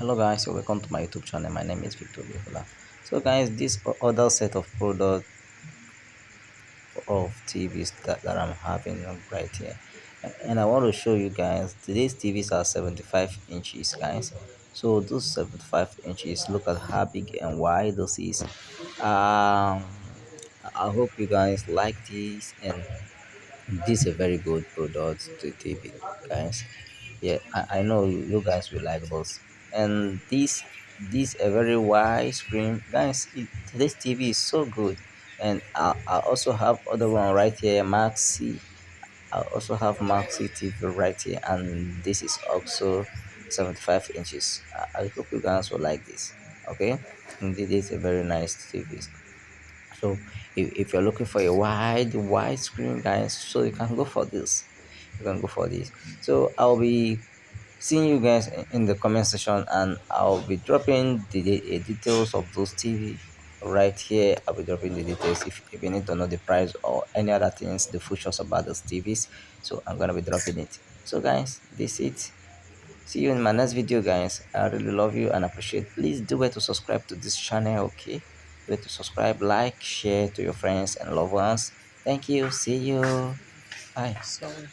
Hello guys, so welcome to my YouTube channel. My name is Victor Biola. So guys, this other set of product of TVs that I'm having right here, and I want to show you guys today's TVs are 75 inches, guys. So those 75 inches, look at how big and wide this is. I hope you guys like this, and this is a very good product to TV, guys. Yeah, I know you guys will like those. And this a very wide screen, guys. Today's TV is so good. And I also have other one right here, Maxi. I also have Maxi TV right here, and this is also 75 inches. I hope you guys will like this. Okay, and this is a very nice TV. So if you're looking for a wide screen, guys, so you can go for this. You can go for this. So I'll be seeing you guys in the comment section, and I'll be dropping the details of those TV right here. I'll be dropping the details if you need to know the price or any other things, the features about those TVs. So I'm gonna be dropping it. So guys, this is it. See you in my next video, guys. I really love you and appreciate. Please do it to subscribe to this channel, okay? Do it to subscribe, like, share to your friends and loved ones. Thank you. See you. Bye. Sorry.